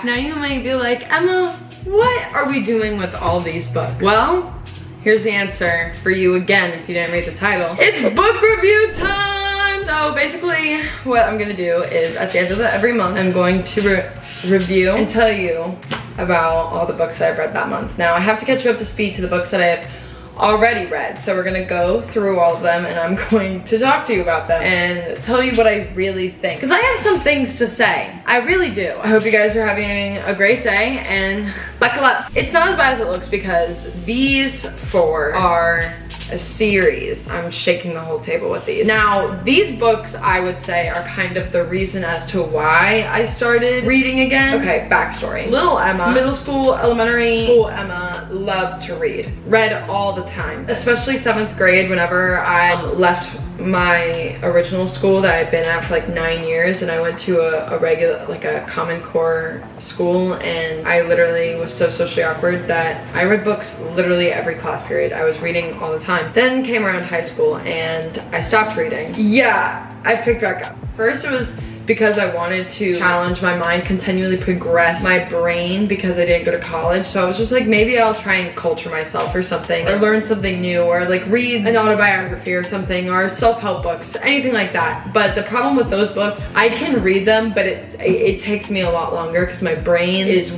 back. Now you might be like, Emma, what are we doing with all these books? Well, here's the answer for you again if you didn't read the title. It's book review time! So basically what I'm gonna do is at the end of every month, I'm going to review and tell you about all the books that I've read that month. Now I have to catch you up to speed to the books that I have already read. So we're gonna go through all of them and I'm going to talk to you about them and tell you what I really think. Because I have some things to say. I really do. I hope you guys are having a great day and buckle up. It's not as bad as it looks because these 4 are a series. I'm shaking the whole table with these. Now, these books, I would say, are kind of the reason as to why I started reading again. Okay, backstory. Little Emma, middle school, elementary school Emma, loved to read. Read all the time, especially 7th grade whenever I left my original school that I'd been at for like 9 years and I went to a regular, like a Common Core school, and I literally was so socially awkward that I read books literally every class period. I was reading all the time. Then came around high school and I stopped reading. Yeah, I picked back up. First it was because I wanted to challenge my mind, continually progress my brain because I didn't go to college. So I was just like, maybe I'll try and culture myself or something, or learn something new, or like read an autobiography or something, or self-help books, anything like that. But the problem with those books, I can read them, but it takes me a lot longer because my brain is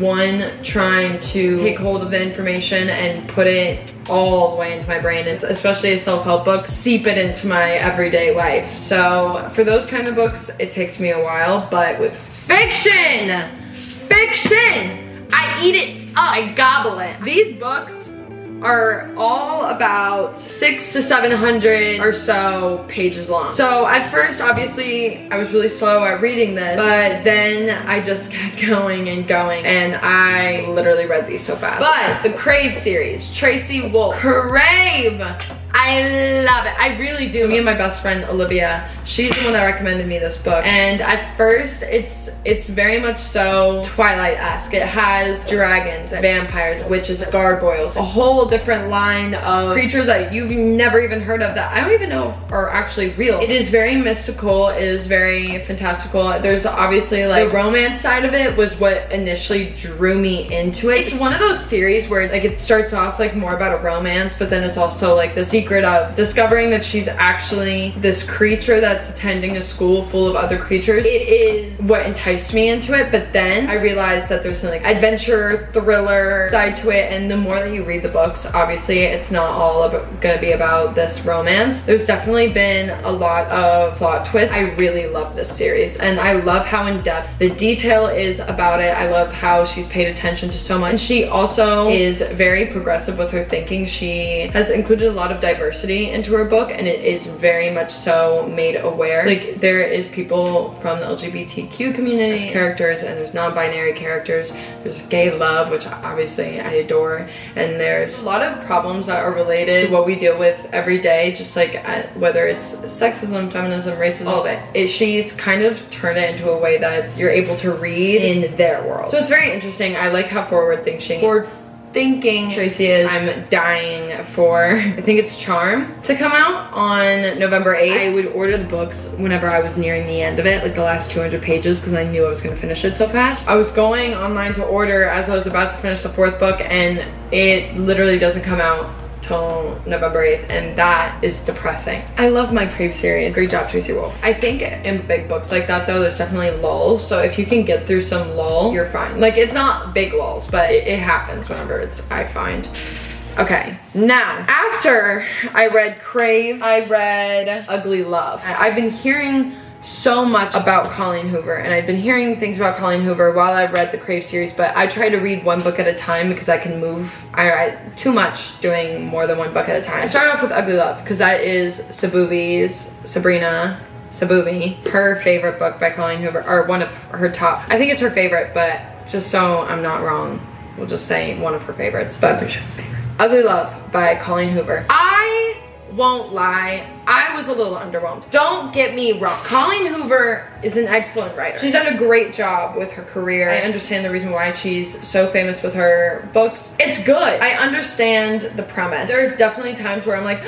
trying to take hold of the information and put it all the way into my brain. It's especially a self-help book, seep it into my everyday life. So for those kind of books, it takes me a while, but with fiction, I eat it up, I gobble it. These books are all about 600 to 700 or so pages long. So at first, obviously, I was really slow at reading this, but then I just kept going and going, and I literally read these so fast. But the Crave series, Tracy Wolff, Crave, I love it. I really do. Me and my best friend Olivia, she's the one that recommended me this book. And at first, it's very much so Twilight-esque. It has dragons, vampires, witches, gargoyles, a whole different line of creatures that you've never even heard of that I don't even know if are actually real. It is very mystical. It is very fantastical. There's obviously like the romance side of it was what initially drew me into it. It's one of those series where like it starts off like more about a romance, but then it's also like the secret of discovering that she's actually this creature that's attending a school full of other creatures. It is what enticed me into it, but then I realized that there's some like adventure, thriller side to it, and the more that you read the books, obviously it's not all gonna be about this romance. There's definitely been a lot of plot twists. I really love this series, and I love how in-depth the detail is about it. I love how she's paid attention to so much, and she also is very progressive with her thinking. She has included a lot of diversity into her book, and it is very much so made aware. Like, there is people from the LGBTQ community as characters, and there's non-binary characters. There's gay love, which obviously I adore, and there's a lot of problems that are related to what we deal with every day, just like whether it's sexism, feminism, racism, all of it. She's kind of turned it into a way that you're able to read in their world. So it's very interesting. I like how forward-thinking Tracy is. I'm dying for, I think it's Charm to come out on November 8th. I would order the books whenever I was nearing the end of it, like the last 200 pages, because I knew I was gonna finish it so fast. I was going online to order as I was about to finish the 4th book, and it literally doesn't come out till November 8th, and that is depressing. I love my Crave series. Great job, Tracy Wolff. I think in big books like that though, there's definitely lulls, so if you can get through some lull, you're fine. Like, it's not big lulls, but it happens whenever I find. Okay, now, after I read Crave, I read Ugly Love. I've been hearing so much about Colleen Hoover, and I've been hearing things about Colleen Hoover while I read the Crave series, but I try to read one book at a time because I can move. I too much doing more than one book at a time. I start off with Ugly Love because that is Sabrina Sabooby, her favorite book by Colleen Hoover, or one of her top. I think it's her favorite, but just so I'm not wrong, we'll just say one of her favorites, but I'm pretty sure it's favorite. Ugly Love by Colleen Hoover. I won't lie, I was a little underwhelmed. Don't get me wrong. Colleen Hoover is an excellent writer. She's done a great job with her career. I understand the reason why she's so famous with her books. It's good. I understand the premise. There are definitely times where I'm like,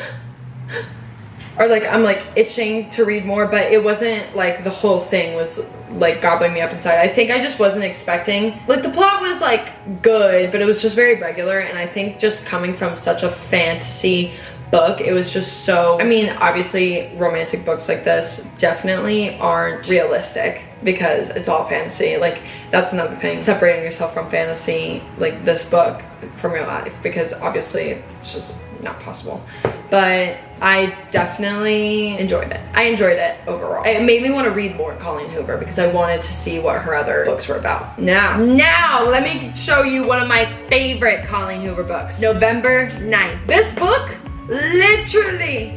or like I'm like itching to read more, but it wasn't like the whole thing was like gobbling me up inside. I think I just wasn't expecting, like the plot was like good, but it was just very regular, and I think just coming from such a fantasy book, it was just so, I mean, obviously romantic books like this definitely aren't realistic because it's all fantasy. Like that's another thing, separating yourself from fantasy, like this book, from real life, because obviously it's just not possible. But I definitely enjoyed it. I enjoyed it overall. It made me want to read more Colleen Hoover because I wanted to see what her other books were about. Now, let me show you one of my favorite Colleen Hoover books. November 9th. This book literally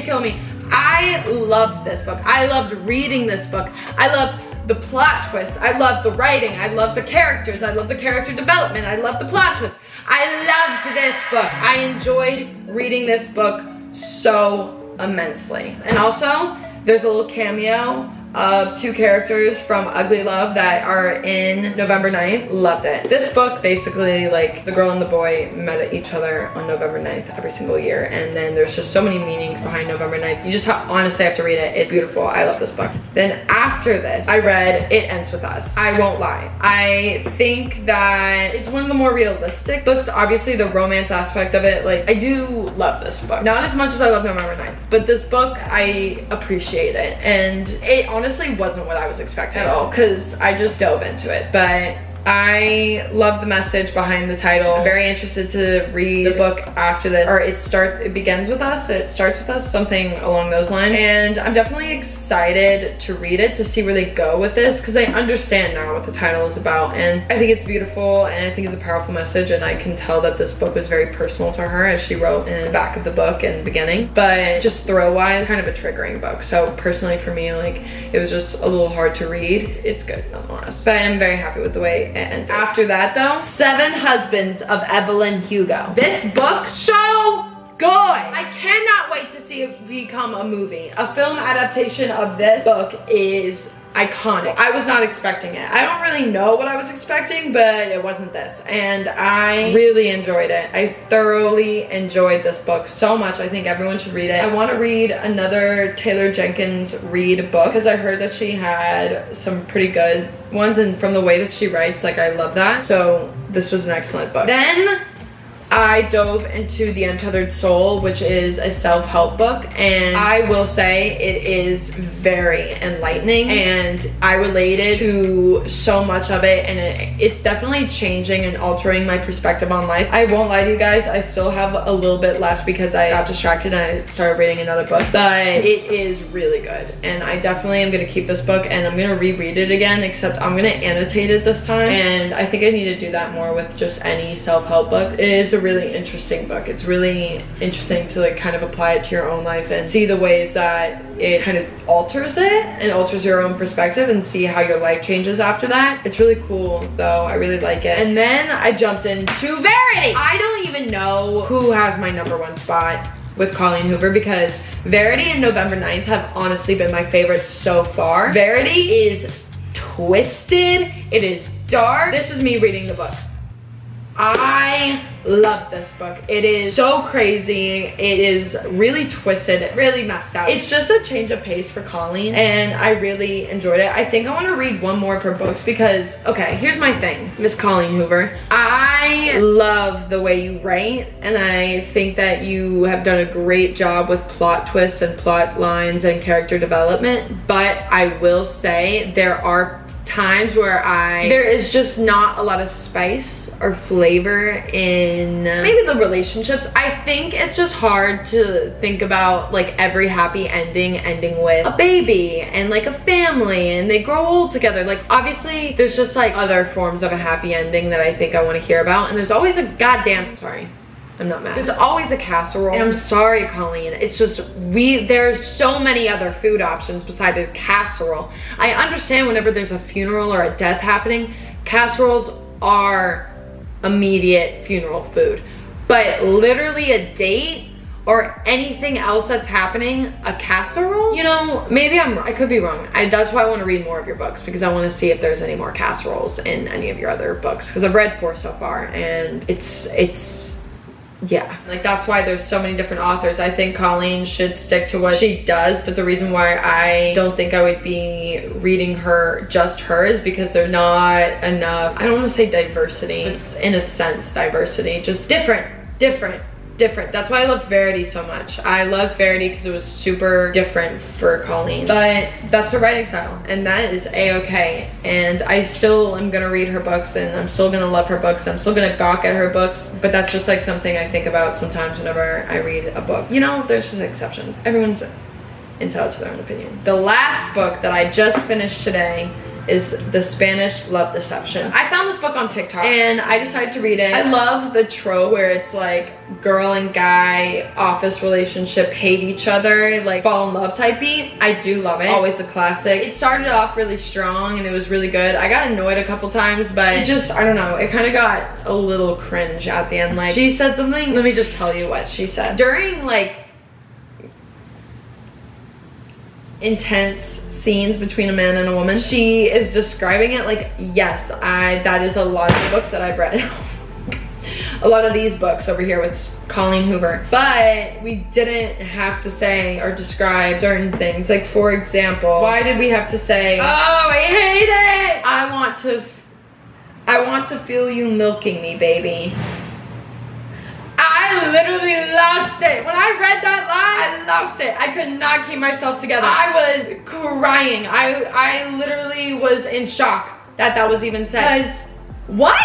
killed me. I loved this book. I loved reading this book. I loved the plot twists. I loved the writing. I loved the characters. I loved the character development. I loved the plot twist. I loved this book. I enjoyed reading this book so immensely. And also, there's a little cameo of 2 characters from Ugly Love that are in November 9th. Loved it. This book, basically, like, the girl and the boy met each other on November 9th every single year, and then there's just so many meanings behind November 9th. You just honestly have to read it. It's beautiful. I love this book. Then after this, I read It Ends With Us. I won't lie. I think that it's one of the more realistic books. Obviously, the romance aspect of it, like, I do love this book. Not as much as I love November 9th, but this book, I appreciate it, and it honestly wasn't what I was expecting at all, because I just dove into it. But I love the message behind the title. I'm very interested to read the book after this, or it begins with us, it starts with us, something along those lines. And I'm definitely excited to read it, to see where they go with this, because I understand now what the title is about, and I think it's beautiful, and I think it's a powerful message, and I can tell that this book was very personal to her, as she wrote in the back of the book in the beginning. But just thrill-wise, kind of a triggering book. So personally for me, like, it was just a little hard to read. It's good nonetheless, but I'm very happy with the way. And after that though, 7 Husbands of Evelyn Hugo. This book, so good. I cannot wait to see it become a movie. A film adaptation of this book is iconic. I was not expecting it. I don't really know what I was expecting, but it wasn't this. And I really enjoyed it. I thoroughly enjoyed this book so much. I think everyone should read it. I want to read another Taylor Jenkins Reid book, because I heard that she had some pretty good ones, and from the way that she writes, like, I love that. So this was an excellent book. Then I dove into The Untethered Soul, which is a self-help book, and I will say it is very enlightening, and I related to so much of it, and it's definitely changing and altering my perspective on life. I won't lie to you guys, I still have a little bit left because I got distracted and I started reading another book, but it is really good, and I definitely am going to keep this book, and I'm going to reread it again, except I'm going to annotate it this time, and I think I need to do that more with just any self-help book. It is a really interesting book. It's really interesting to, like, kind of apply it to your own life and see the ways that it kind of alters it and alters your own perspective, and see how your life changes after that. It's really cool though. I really like it. And then I jumped into Verity. I don't even know who has my #1 spot with Colleen Hoover, because Verity and November 9th have honestly been my favorites so far. Verity is twisted. It is dark. This is me reading the book. I love this book. It is so crazy. It is really twisted, really messed up. It's just a change of pace for Colleen, and I really enjoyed it. I think I want to read one more of her books because, okay, here's my thing, Miss Colleen Hoover. I love the way you write, and I think that you have done a great job with plot twists and plot lines and character development, but I will say there are times where there is just not a lot of spice or flavor in maybe the relationships. I think it's just hard to think about, like, every happy ending with a baby and, like, a family and they grow old together. Like, obviously there's just, like, other forms of a happy ending that I think I want to hear about, and there's always a sorry, I'm not mad. There's always a casserole. And I'm sorry, Colleen. It's just, there's so many other food options besides a casserole. I understand whenever there's a funeral or a death happening, casseroles are immediate funeral food. But literally a date or anything else that's happening, a casserole? You know, maybe I could be wrong. That's why I want to read more of your books, because I want to see if there's any more casseroles in any of your other books. Because I've read 4 so far, and it's yeah, like that's why there's so many different authors. I think Colleen should stick to what she does, but the reason why I don't think I would be reading just her is because there's not enough, I don't want to say diversity, it's in a sense diversity, just different. That's why I loved Verity so much. I loved Verity because it was super different for Colleen. But that's her writing style, and that is a-okay. And I still am gonna read her books, and I'm still gonna love her books. I'm still gonna gawk at her books. But that's just like something I think about sometimes whenever I read a book. You know, there's just exceptions. Everyone's entitled to their own opinion. The last book that I just finished today is The Spanish Love Deception. I found this book on TikTok and I decided to read it. I love the trope where it's like girl and guy office relationship hate each other, like fall in love type beat. I do love it. Always a classic. It started off really strong and it was really good. I got annoyed a couple times, but it just, I don't know, it kind of got a little cringe at the end. Like she said something, let me just tell you what she said. During like intense scenes between a man and a woman, she is describing it like, yes, that is a lot of the books that I've read. A lot of these books over here with Colleen Hoover, but we didn't have to say or describe certain things. Like for example, why did we have to say, oh, I hate it, I want to feel you milking me, baby. I literally lost it. When I read that line, I lost it. I could not keep myself together. I was crying. I literally was in shock that was even said. Because what?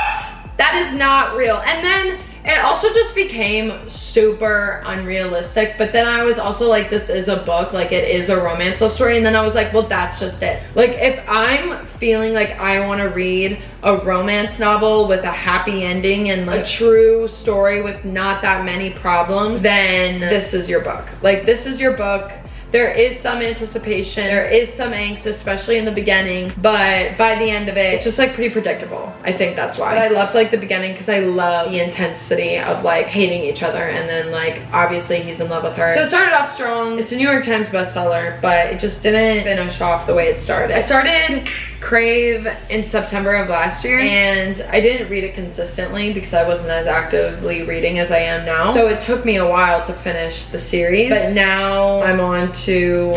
That is not real. And then it also just became super unrealistic. But then I was also like, this is a book, like it is a romance love story. And then I was like, well, that's just it. Like if I'm feeling like I want to read a romance novel with a happy ending and like a true story with not that many problems, then this is your book. Like this is your book. There is some anticipation, there is some angst, especially in the beginning, but by the end of it, it's just like pretty predictable. I think that's why. But I loved like the beginning because I love the intensity of like hating each other, and then like obviously he's in love with her. So it started off strong. It's a New York Times bestseller, but it just didn't finish off the way it started. I started Crave in September of last year, and I didn't read it consistently because I wasn't as actively reading as I am now. So it took me a while to finish the series, but now I'm on to,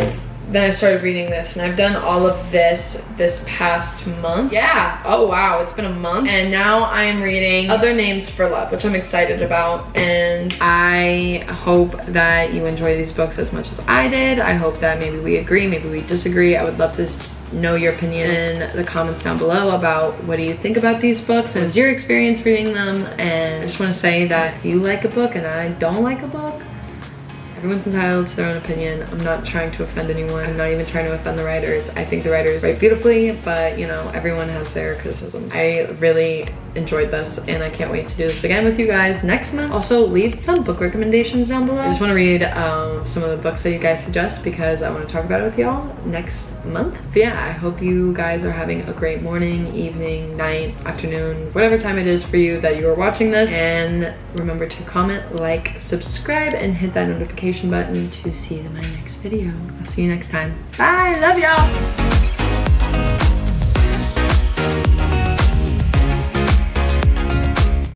then I started reading this, and I've done all of this past month. Yeah, oh wow, it's been a month. And now I'm reading Other Names for Love, which I'm excited about, and I hope that you enjoy these books as much as I did. I hope that maybe we agree, maybe we disagree. I would love to know your opinion in the comments down below about what do you think about these books and what's your experience reading them. And I just want to say that if you like a book and I don't like a book, everyone's entitled to their own opinion. I'm not trying to offend anyone. I'm not even trying to offend the writers. I think the writers write beautifully, but you know, everyone has their criticisms. I really enjoyed this, and I can't wait to do this again with you guys next month. Also, leave some book recommendations down below. I just want to read some of the books that you guys suggest because I want to talk about it with y'all next month. But yeah, I hope you guys are having a great morning, evening, night, afternoon, whatever time it is for you that you are watching this. And remember to comment, like, subscribe, and hit that notification button to see my next video. I'll see you next time. Bye, love y'all.